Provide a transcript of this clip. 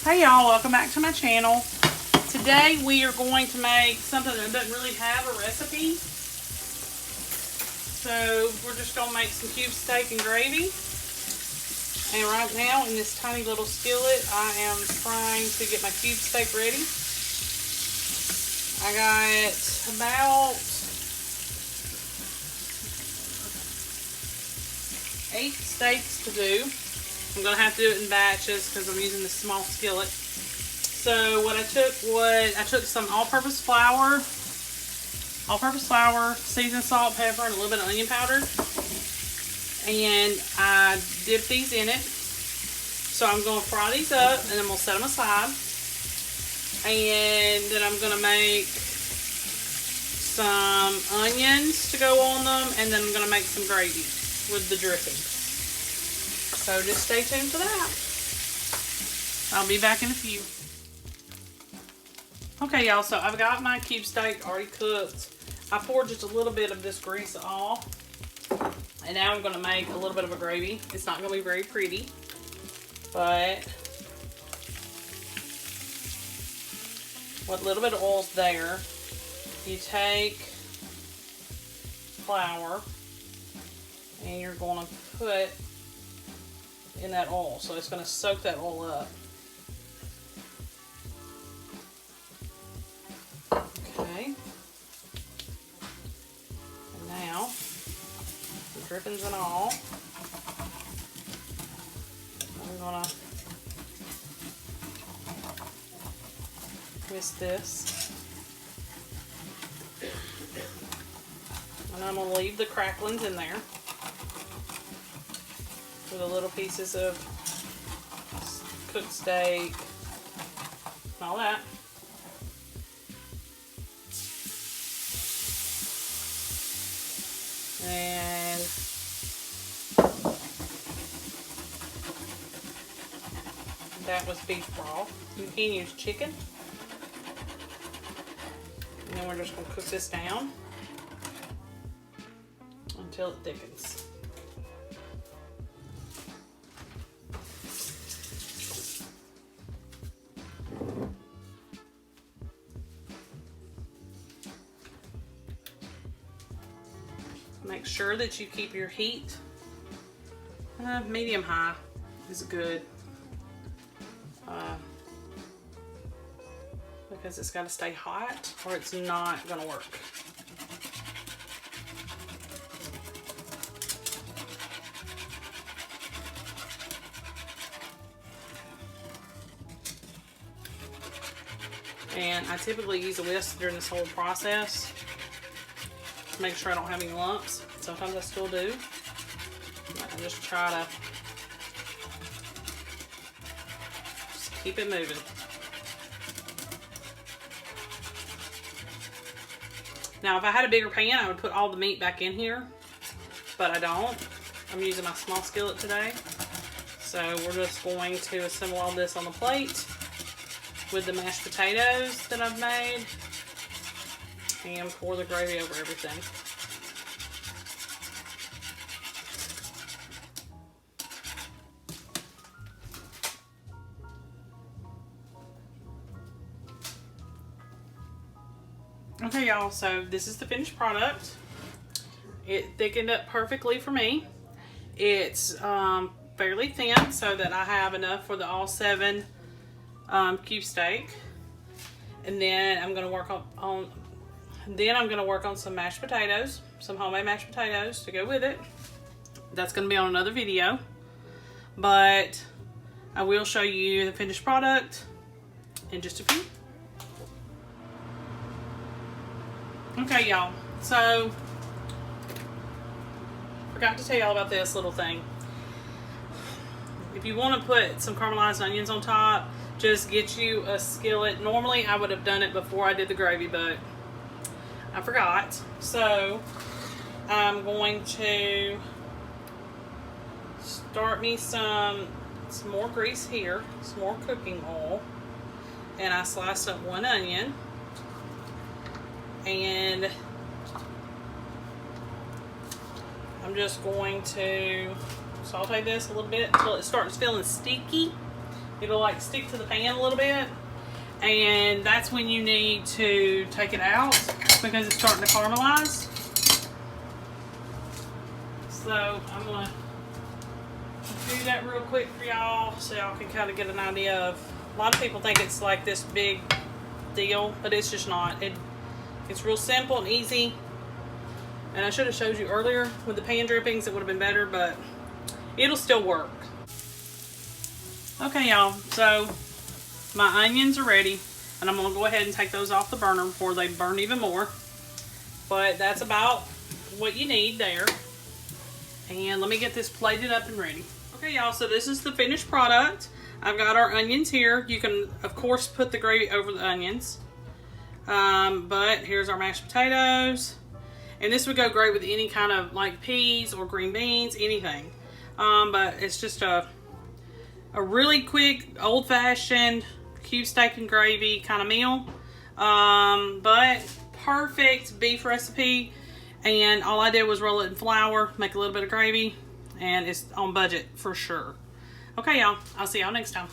Hey y'all, welcome back to my channel. Today we are going to make something that doesn't really have a recipe. So we're just going to make some cube steak and gravy. And right now in this tiny little skillet, I am trying to get my cube steak ready. I got about 8 steaks to do. I'm going to have to do it in batches because I'm using this small skillet. So what I took some all-purpose flour, seasoned salt, pepper, and a little bit of onion powder. And I dipped these in it. So I'm going to fry these up and then I'm going to set them aside. And then I'm going to make some onions to go on them, and then I'm going to make some gravy with the dripping. So just stay tuned for that. I'll be back in a few. Okay, y'all, so I've got my cube steak already cooked. I poured just a little bit of this grease off. And now I'm going to make a little bit of a gravy. It's not going to be very pretty, but what little bit of oil's there, you take flour and you're going to put in that oil. So it's going to soak that oil up. Okay. And now, the drippings and all, I'm going to twist this. And I'm going to leave the cracklings in there with the little pieces of cooked steak and all that. And that was beef broth. You can use chicken. And then we're just going to cook this down until it thickens. Make sure that you keep your heat medium high is good, because it's got to stay hot or it's not going to work. And I typically use a whisk during this whole process to make sure I don't have any lumps. Sometimes I still do. I just try to just keep it moving. Now, if I had a bigger pan, I would put all the meat back in here, but I don't. I'm using my small skillet today. So we're just going to assemble all this on the plate with the mashed potatoes that I've made and pour the gravy over everything. Okay, y'all, so this is the finished product. It thickened up perfectly for me. It's fairly thin so that I have enough for the all 7 cube steak. And then I'm going to work on some mashed potatoes, some homemade mashed potatoes to go with it. That's going to be on another video, but I will show you the finished product in just a few. Okay, y'all, so forgot to tell y'all about this little thing. If you want to put some caramelized onions on top, just get you a skillet. Normally I would have done it before I did the gravy, but I forgot. So I'm going to start me some more grease here, some more cooking oil, and I sliced up 1 onion. And I'm just going to saute this a little bit until it starts feeling sticky. it'll like stick to the pan a little bit. And that's when you need to take it out because it's starting to caramelize. So I'm gonna do that real quick for y'all so y'all can kind of get an idea of. A lot of people think it's like this big deal, but it's just not. It's real simple and easy. And I should have showed you earlier with the pan drippings, it would have been better, but it'll still work. Okay, y'all, so my onions are ready, and I'm gonna go ahead and take those off the burner before they burn even more. But that's about what you need there. And let me get this plated up and ready. Okay, y'all, so this is the finished product. I've got our onions here. You can, of course, put the gravy over the onions. But here's our mashed potatoes. And this would go great with any kind of like peas or green beans, anything. But it's just a really quick, old-fashioned, cube steak and gravy kind of meal. But perfect beef recipe. And all I did was roll it in flour, make a little bit of gravy, and it's on budget for sure. Okay, y'all, I'll see y'all next time.